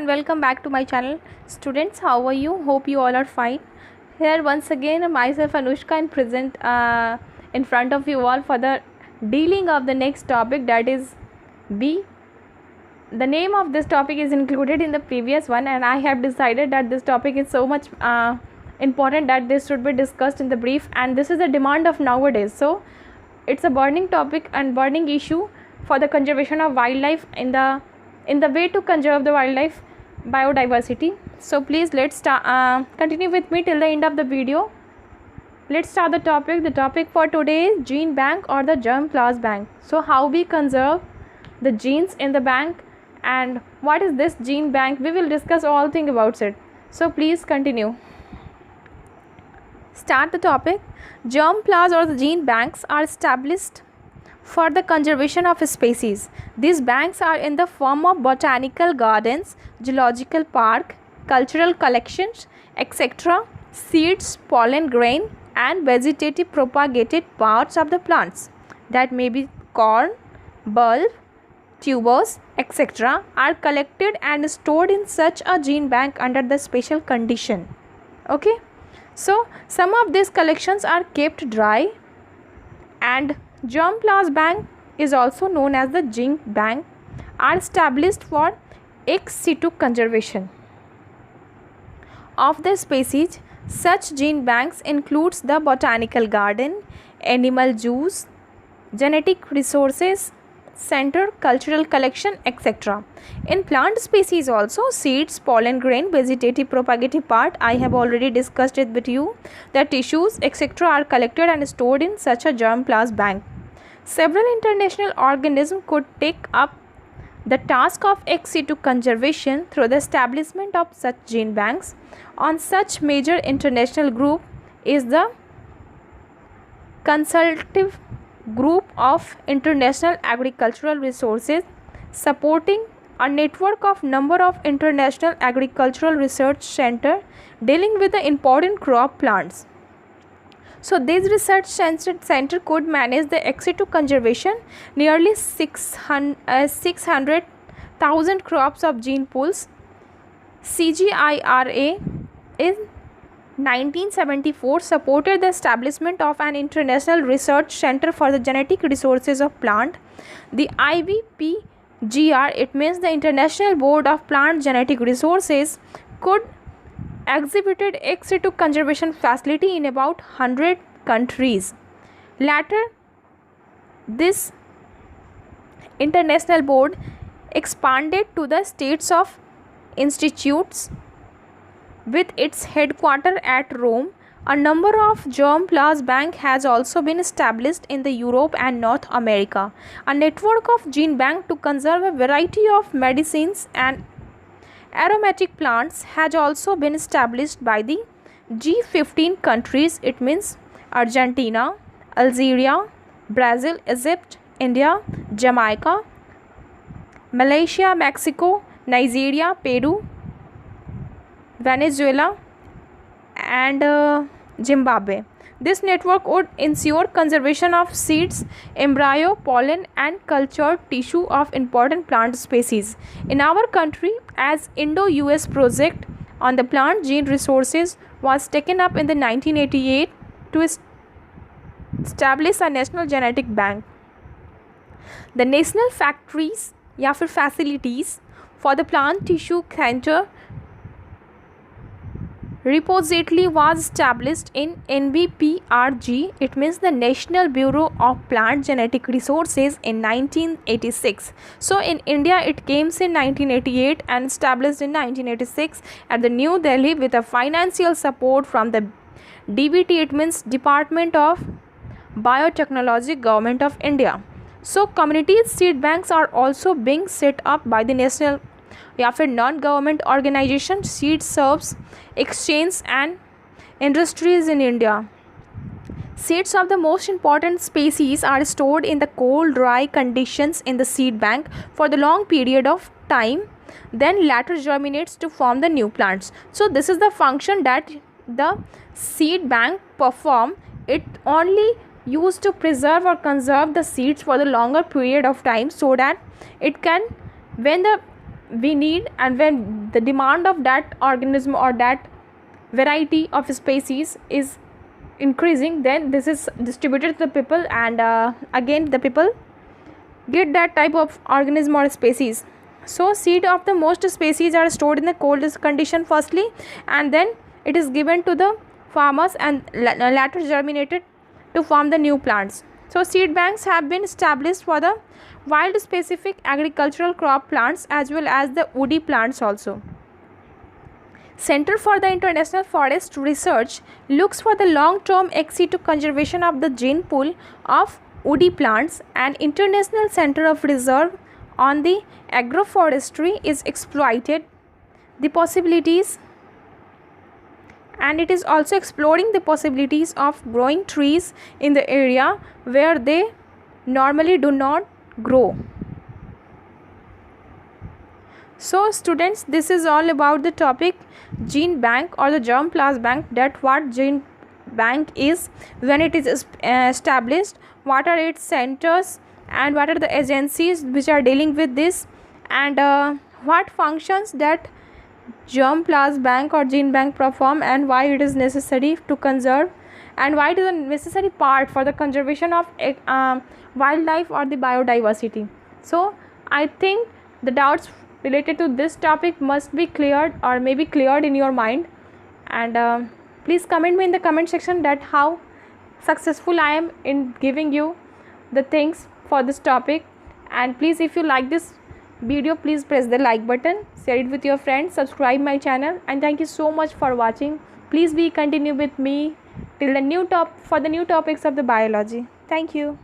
welcome back to my channel. Students, how are you? Hope you all are fine. Here once again myself Anushka and present in front of you all for the dealing of the next topic, that is B. The name of this topic is included in the previous one, and I have decided that this topic is so much important that this should be discussed in the brief, and this is the demand of nowadays. So it's a burning topic and burning issue for the conservation of wildlife in the way to conserve the wildlife biodiversity. So please let's continue with me till the end of the video. Let's start the topic. The topic for today is gene bank or the germplasm bank. So how we conserve the genes in the bank and what is this gene bank, we will discuss all things about it. So please continue. Start the topic. Germplasm or the gene banks are established for the conservation of species. These banks are in the form of botanical gardens, zoological park, cultural collections, etc. Seeds, pollen, grain and vegetative propagated parts of the plants, that may be corn, bulb, tubers, etc. are collected and stored in such a gene bank under the special condition. Okay. So some of these collections are kept dry, and germplasm bank is also known as the gene bank are established for ex situ conservation of the species. Such gene banks includes the botanical garden, animal zoos, genetic resources center, cultural collection, etc. In plant species also, seeds, pollen, grain, vegetative propagative part, I have already discussed it with you. The tissues, etc. are collected and stored in such a germplasm bank. Several international organisms could take up the task of ex situ conservation through the establishment of such gene banks. On such major international group is the Consultative Group of International Agricultural Resources, supporting a network of number of international agricultural research centers dealing with the important crop plants. So this research center could manage the ex situ conservation nearly 600,000 crops of gene pools. CGIAR in 1974 supported the establishment of an international research center for the genetic resources of plant. The IBPGR, it means the International Board of Plant Genetic Resources, could exhibited ex situ conservation facility in about 100 countries. Later, this international board expanded to the states of institutes with its headquarters at Rome. A number of germplasm bank has also been established in the Europe and North America. A network of gene bank to conserve a variety of medicines and aromatic plants has also been established by the G15 countries, it means Argentina, Algeria, Brazil, Egypt, India, Jamaica, Malaysia, Mexico, Nigeria, Peru, Venezuela and Zimbabwe. This network would ensure conservation of seeds, embryo, pollen and cultured tissue of important plant species. In our country, as Indo-US project on the plant gene resources was taken up in the 1988 to establish a national genetic bank. The national factories या फिर facilities for the plant tissue center repository was established in NBPRG, it means the National Bureau of Plant Genetic Resources, in 1986. So in India it came in 1988 and established in 1986 at the New Delhi with a financial support from the DBT, it means Department of Biotechnology, Government of India. So community seed banks are also being set up by the national या फिर non government organisation. Seed serves exchange and industries in India. Seeds of the most important species are stored in the cold, dry conditions in the seed bank for the long period of time, then later germinates to form the new plants. So this is the function that the seed bank perform. It only used to preserve or conserve the seeds for the longer period of time, so that it can, when the we need, and when the demand of that organism or that variety of species is increasing, then this is distributed to the people, and again the people get that type of organism or species. So seed of the most species are stored in the coldest condition firstly, and then it is given to the farmers and later germinated to form the new plants. So seed banks have been established for the wild specific agricultural crop plants as well as the woody plants also. Center for the International Forest Research looks for the long-term ex situ conservation of the gene pool of woody plants, and International Center of Reserve on the Agroforestry is exploited the possibilities, and it is also exploring the possibilities of growing trees in the area where they normally do not grow. So students, this is all about the topic gene bank or the germplasm bank, that what gene bank is, when it is established, what are its centers, and what are the agencies which are dealing with this, and what functions that germplasm bank or gene bank perform, and why it is necessary to conserve, and why it is a necessary part for the conservation of wildlife or the biodiversity. So I think the doubts related to this topic must be cleared or maybe cleared in your mind, and please comment me in the comment section that how successful I am in giving you the things for this topic. And please, if you like this video, please press the like button, share it with your friends, subscribe my channel, and thank you so much for watching. Please be continue with me till the new topics of the biology. Thank you.